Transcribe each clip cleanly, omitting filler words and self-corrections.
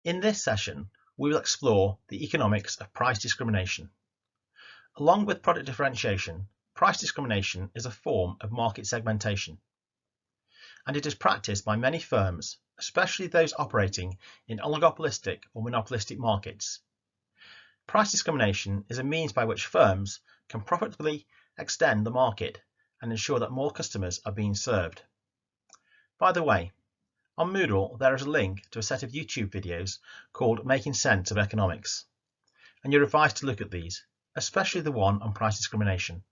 In this session, we will explore the economics of price discrimination. Along with product differentiation, price discrimination is a form of market segmentation, and it is practiced by many firms, especially those operating in oligopolistic or monopolistic markets. Price discrimination is a means by which firms can profitably extend the market and ensure that more customers are being served. By the way, on Moodle there is a link to a set of YouTube videos called Making Sense of Economics, and you're advised to look at these, especially the one on price discrimination.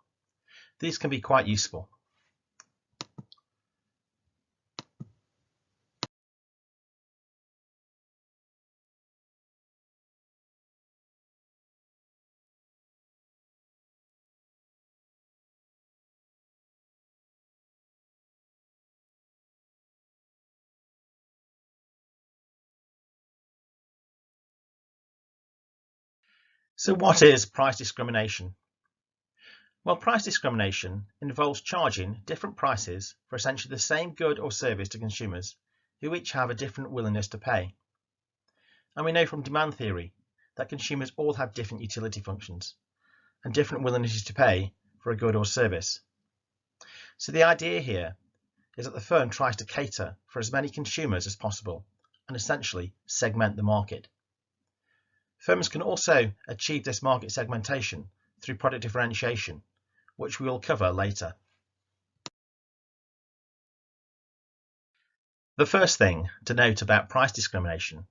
These can be quite useful. So what is price discrimination? Well, price discrimination involves charging different prices for essentially the same good or service to consumers who each have a different willingness to pay. And we know from demand theory that consumers all have different utility functions and different willingness to pay for a good or service. So the idea here is that the firm tries to cater for as many consumers as possible and essentially segment the market. Firms can also achieve this market segmentation through product differentiation, which we will cover later. The first thing to note about price discrimination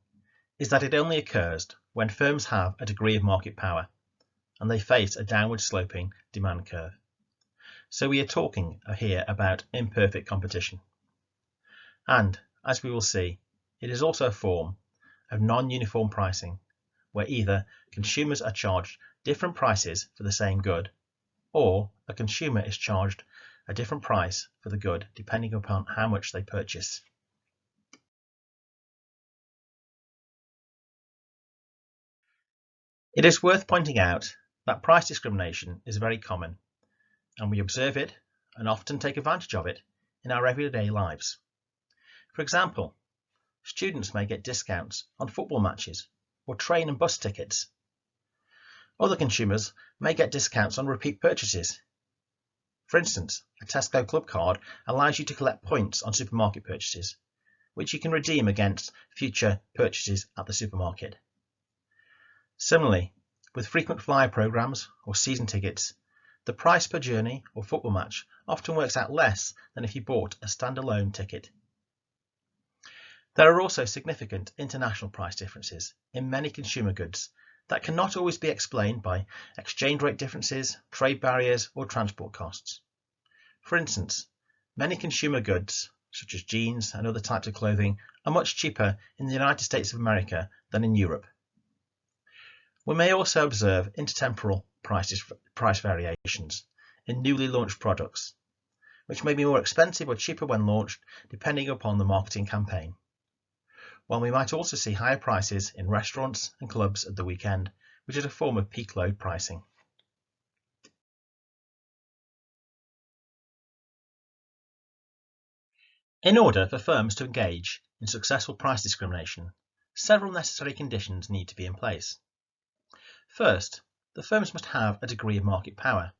is that it only occurs when firms have a degree of market power and they face a downward sloping demand curve. So we are talking here about imperfect competition. And as we will see, it is also a form of non-uniform pricing, where either consumers are charged different prices for the same good, or a consumer is charged a different price for the good depending upon how much they purchase. It is worth pointing out that price discrimination is very common, and we observe it and often take advantage of it in our everyday lives. For example, students may get discounts on football matches or train and bus tickets. Other consumers may get discounts on repeat purchases. For instance, a Tesco Club card allows you to collect points on supermarket purchases, which you can redeem against future purchases at the supermarket. Similarly, with frequent flyer programs or season tickets, the price per journey or football match often works out less than if you bought a standalone ticket. There are also significant international price differences in many consumer goods that cannot always be explained by exchange rate differences, trade barriers, or transport costs. For instance, many consumer goods, such as jeans and other types of clothing, are much cheaper in the United States of America than in Europe. We may also observe intertemporal price variations in newly launched products, which may be more expensive or cheaper when launched depending upon the marketing campaign. While we might also see higher prices in restaurants and clubs at the weekend, which is a form of peak load pricing. In order for firms to engage in successful price discrimination, several necessary conditions need to be in place. First, the firms must have a degree of market power.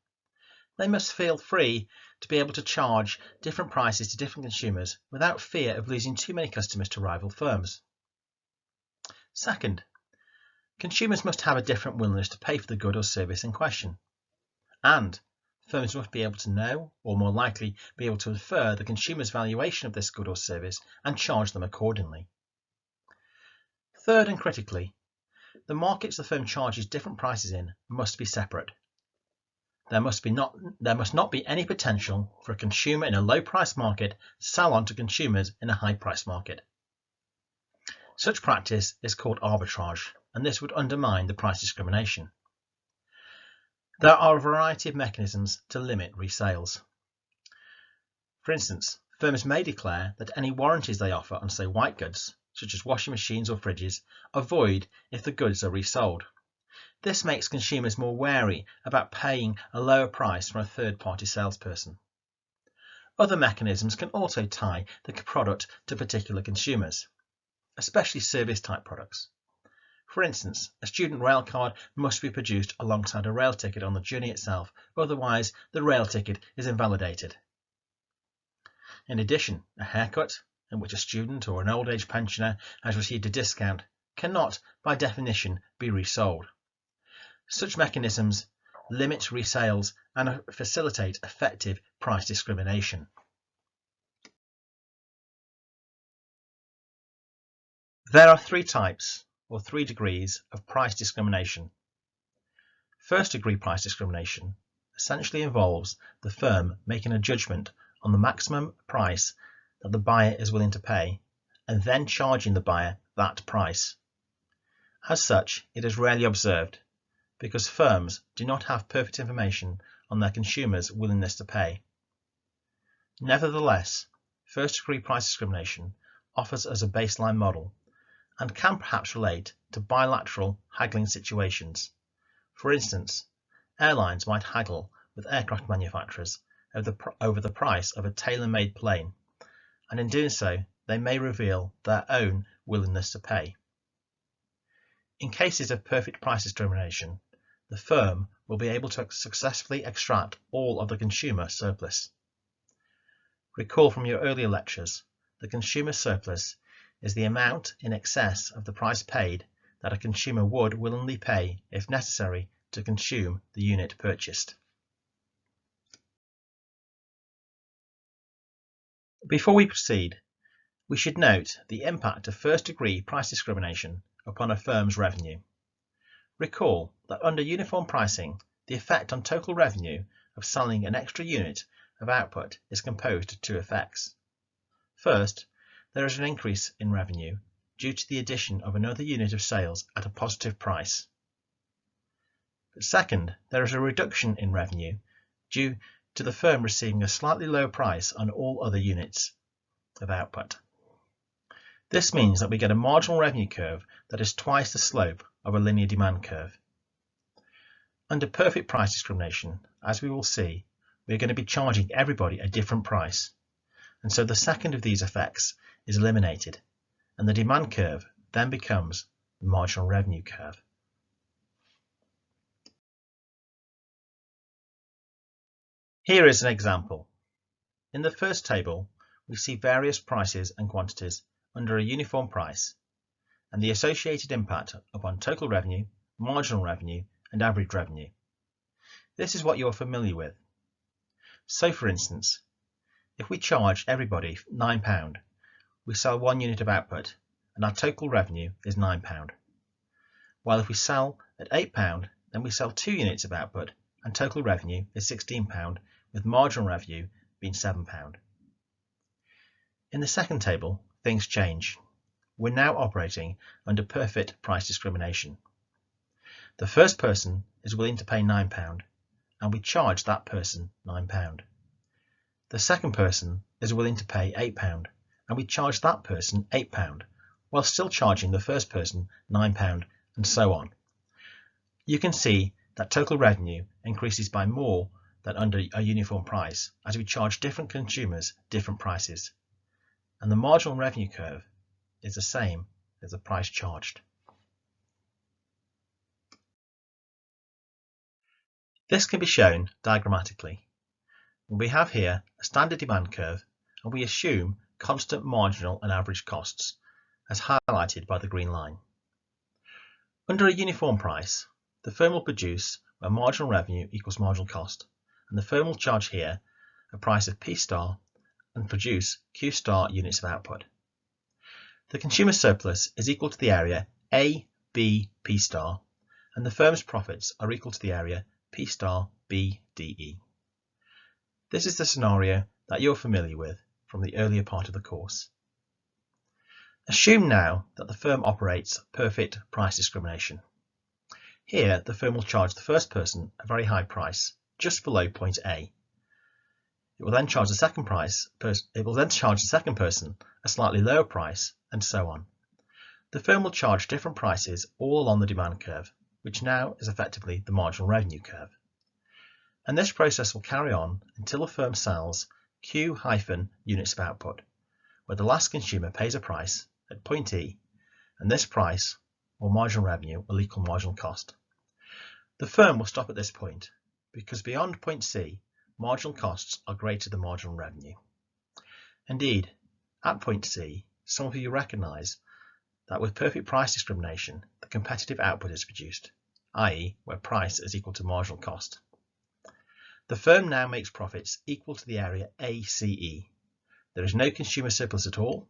They must feel free to be able to charge different prices to different consumers without fear of losing too many customers to rival firms. Second, consumers must have a different willingness to pay for the good or service in question. And firms must be able to know, or more likely be able to infer, the consumer's valuation of this good or service and charge them accordingly. Third, and critically, the markets the firm charges different prices in must be separate. There must not be any potential for a consumer in a low-price market to sell on to consumers in a high-price market. Such practice is called arbitrage, and this would undermine the price discrimination. There are a variety of mechanisms to limit resales. For instance, firms may declare that any warranties they offer on, say, white goods, such as washing machines or fridges, are void if the goods are resold. This makes consumers more wary about paying a lower price from a third-party salesperson. Other mechanisms can also tie the product to particular consumers. especially service-type products. For instance, a student rail card must be produced alongside a rail ticket on the journey itself, otherwise the rail ticket is invalidated. In addition, a haircut, in which a student or an old age pensioner has received a discount, cannot, by definition, be resold. Such mechanisms limit resales and facilitate effective price discrimination. There are three types, or 3 degrees, of price discrimination. First degree price discrimination essentially involves the firm making a judgment on the maximum price that the buyer is willing to pay and then charging the buyer that price. As such, it is rarely observed because firms do not have perfect information on their consumers' willingness to pay. Nevertheless, first degree price discrimination offers us a baseline model and can perhaps relate to bilateral haggling situations. For instance, airlines might haggle with aircraft manufacturers over the price of a tailor-made plane, and in doing so, they may reveal their own willingness to pay. In cases of perfect price discrimination, the firm will be able to successfully extract all of the consumer surplus. Recall from your earlier lectures, the consumer surplus is the amount in excess of the price paid that a consumer would willingly pay if necessary to consume the unit purchased. Before we proceed, we should note the impact of first-degree price discrimination upon a firm's revenue. Recall that under uniform pricing, the effect on total revenue of selling an extra unit of output is composed of 2 effects. First, there is an increase in revenue due to the addition of another unit of sales at a positive price. But second, there is a reduction in revenue due to the firm receiving a slightly lower price on all other units of output. This means that we get a marginal revenue curve that is twice the slope of a linear demand curve. Under perfect price discrimination, as we will see, we are going to be charging everybody a different price, and so the second of these effects is eliminated, and the demand curve then becomes the marginal revenue curve. Here is an example. In the first table, we see various prices and quantities under a uniform price, and the associated impact upon total revenue, marginal revenue, and average revenue. This is what you're familiar with. So for instance, if we charge everybody £9, we sell 1 unit of output, and our total revenue is £9. While if we sell at £8, then we sell 2 units of output, and total revenue is £16, with marginal revenue being £7. In the second table, things change. We're now operating under perfect price discrimination. The first person is willing to pay £9, and we charge that person £9. The second person is willing to pay £8, and we charge that person £8, while still charging the first person £9, and so on. You can see that total revenue increases by more than under a uniform price, as we charge different consumers different prices, and the marginal revenue curve is the same as the price charged. This can be shown diagrammatically. We have here a standard demand curve, and we assume constant marginal and average costs, as highlighted by the green line. Under a uniform price, the firm will produce where marginal revenue equals marginal cost, and the firm will charge here a price of P star and produce Q star units of output. The consumer surplus is equal to the area A, B, P star, and the firm's profits are equal to the area P star, B, D, E. This is the scenario that you're familiar with from the earlier part of the course. Assume now that the firm operates perfect price discrimination. Here, the firm will charge the first person a very high price, just below point A. It will then charge the second person a slightly lower price, and so on. The firm will charge different prices all along the demand curve, which now is effectively the marginal revenue curve. And this process will carry on until the firm sells Q- units of output, where the last consumer pays a price at point E and this price, or marginal revenue, will equal marginal cost. The firm will stop at this point because beyond point C, marginal costs are greater than marginal revenue. Indeed, at point C, some of you recognise that with perfect price discrimination, the competitive output is produced, i.e. where price is equal to marginal cost. The firm now makes profits equal to the area ACE. There is no consumer surplus at all,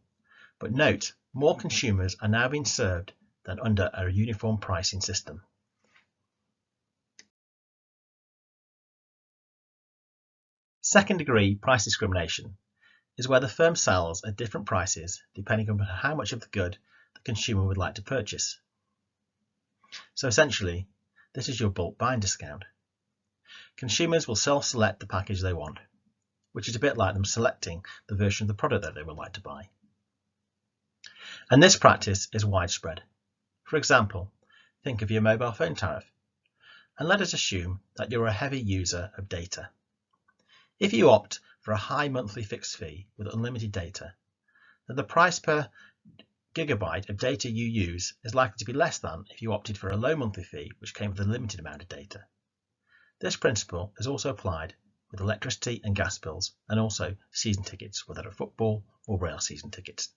but note, more consumers are now being served than under a uniform pricing system. Second degree price discrimination is where the firm sells at different prices depending on how much of the good the consumer would like to purchase. So essentially, this is your bulk buying discount. Consumers will self-select the package they want, which is a bit like them selecting the version of the product that they would like to buy. And this practice is widespread. For example, think of your mobile phone tariff, and let us assume that you're a heavy user of data. If you opt for a high monthly fixed fee with unlimited data, then the price per gigabyte of data you use is likely to be less than if you opted for a low monthly fee which came with a limited amount of data. This principle is also applied with electricity and gas bills, and also season tickets, whether they're football or rail season tickets.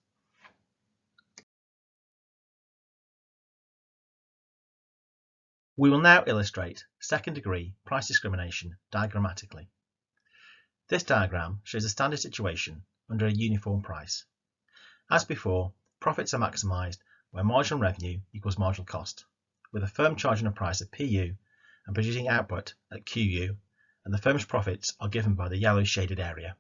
We will now illustrate second degree price discrimination diagrammatically. This diagram shows a standard situation under a uniform price. As before, profits are maximised where marginal revenue equals marginal cost, with a firm charging a price of PU and producing output at QU, and the firm's profits are given by the yellow shaded area.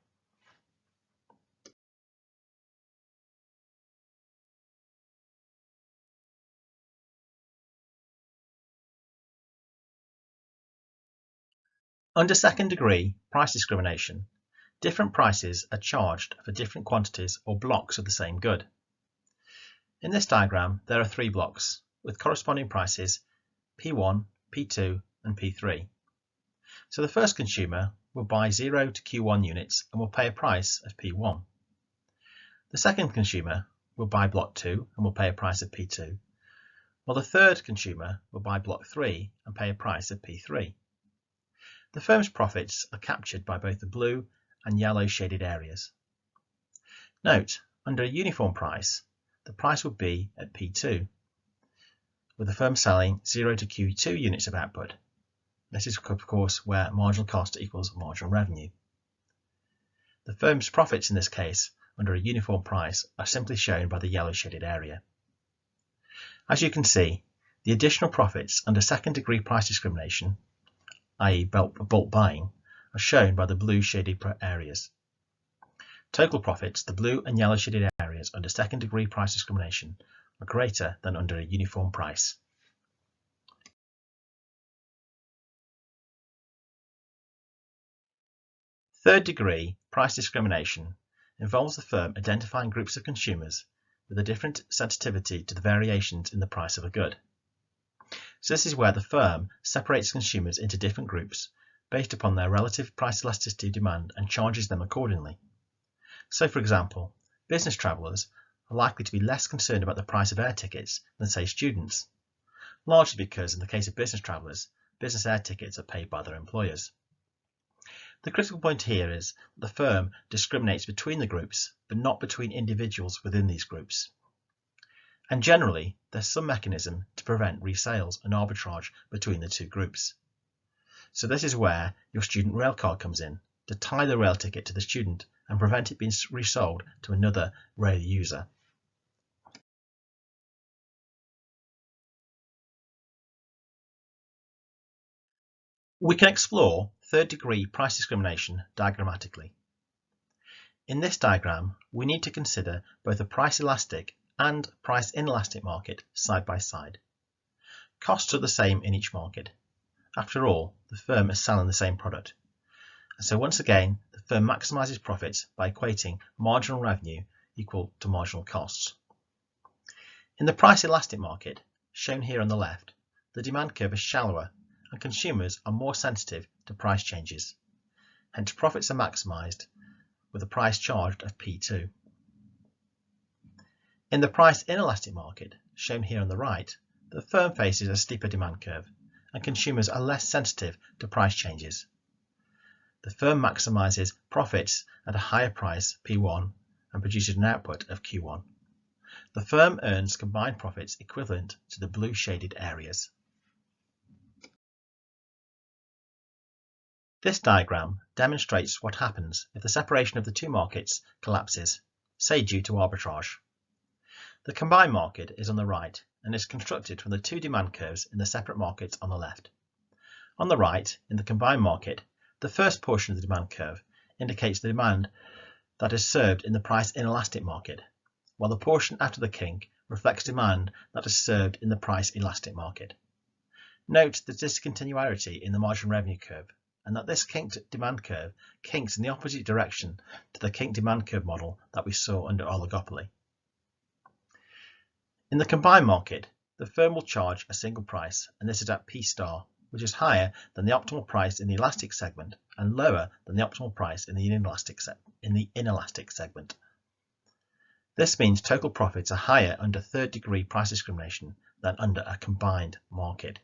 Under second degree price discrimination, different prices are charged for different quantities or blocks of the same good. In this diagram, there are 3 blocks with corresponding prices P1, P2 and P3. So the first consumer will buy 0 to Q1 units and will pay a price of P1. The second consumer will buy block 2 and will pay a price of P2, while the third consumer will buy block 3 and pay a price of P3. The firm's profits are captured by both the blue and yellow shaded areas. Note, under a uniform price, the price would be at P2, with the firm selling 0 to Q2 units of output. This is, of course, where marginal cost equals marginal revenue. The firm's profits in this case, under a uniform price, are simply shown by the yellow shaded area. As you can see, the additional profits under second degree price discrimination, i.e. bulk buying, are shown by the blue shaded areas. Total profits, the blue and yellow shaded areas under second degree price discrimination, are greater than under a uniform price. Third degree price discrimination involves the firm identifying groups of consumers with a different sensitivity to the variations in the price of a good. So this is where the firm separates consumers into different groups based upon their relative price elasticity of demand and charges them accordingly. So for example, business travellers are likely to be less concerned about the price of air tickets than say students, largely because in the case of business travellers, business air tickets are paid by their employers. The critical point here is that the firm discriminates between the groups, but not between individuals within these groups. And generally, there's some mechanism to prevent resales and arbitrage between the two groups. So this is where your student rail card comes in, to tie the rail ticket to the student and prevent it being resold to another rail user. We can explore third degree price discrimination diagrammatically. In this diagram, we need to consider both a price elastic and price inelastic market side by side. Costs are the same in each market. After all, the firm is selling the same product. And so once again, the firm maximises profits by equating marginal revenue equal to marginal costs. In the price elastic market, shown here on the left, the demand curve is shallower and consumers are more sensitive to price changes. Hence profits are maximised with a price charged of P2. In the price inelastic market, shown here on the right, the firm faces a steeper demand curve, and consumers are less sensitive to price changes. The firm maximizes profits at a higher price P1 and produces an output of Q1. The firm earns combined profits equivalent to the blue shaded areas. This diagram demonstrates what happens if the separation of the two markets collapses, say due to arbitrage. The combined market is on the right and is constructed from the two demand curves in the separate markets on the left. On the right, in the combined market, the first portion of the demand curve indicates the demand that is served in the price inelastic market, while the portion after the kink reflects demand that is served in the price elastic market. Note the discontinuity in the margin revenue curve, and that this kinked demand curve kinks in the opposite direction to the kinked demand curve model that we saw under oligopoly. In the combined market, the firm will charge a single price, and this is at P star, which is higher than the optimal price in the elastic segment and lower than the optimal price in the inelastic segment. This means total profits are higher under third degree price discrimination than under a combined market.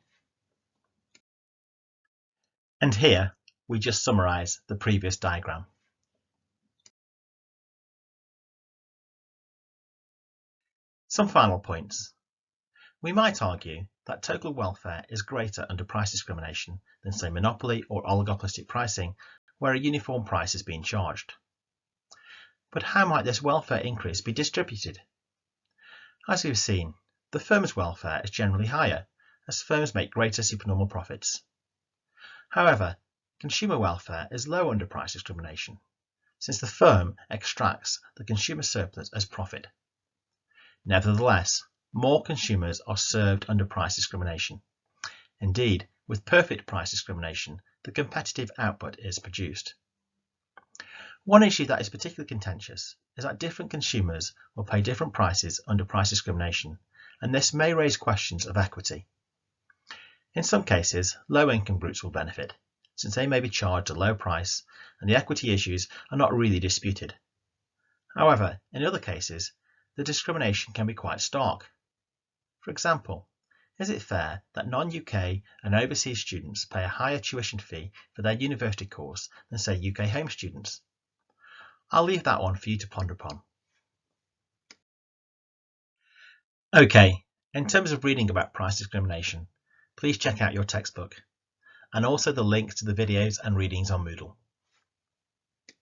And here we just summarize the previous diagram. Some final points. We might argue that total welfare is greater under price discrimination than, say, monopoly or oligopolistic pricing, where a uniform price is being charged. But how might this welfare increase be distributed? As we've seen, the firm's welfare is generally higher, as firms make greater supernormal profits. However, consumer welfare is low under price discrimination, since the firm extracts the consumer surplus as profit. Nevertheless, more consumers are served under price discrimination. Indeed, with perfect price discrimination, the competitive output is produced. One issue that is particularly contentious is that different consumers will pay different prices under price discrimination, and this may raise questions of equity. In some cases, low-income groups will benefit, since they may be charged a low price and the equity issues are not really disputed. However, in other cases, the discrimination can be quite stark. For example, is it fair that non-UK and overseas students pay a higher tuition fee for their university course than, say, UK home students? I'll leave that one for you to ponder upon. Okay, in terms of reading about price discrimination, please check out your textbook, and also the links to the videos and readings on Moodle.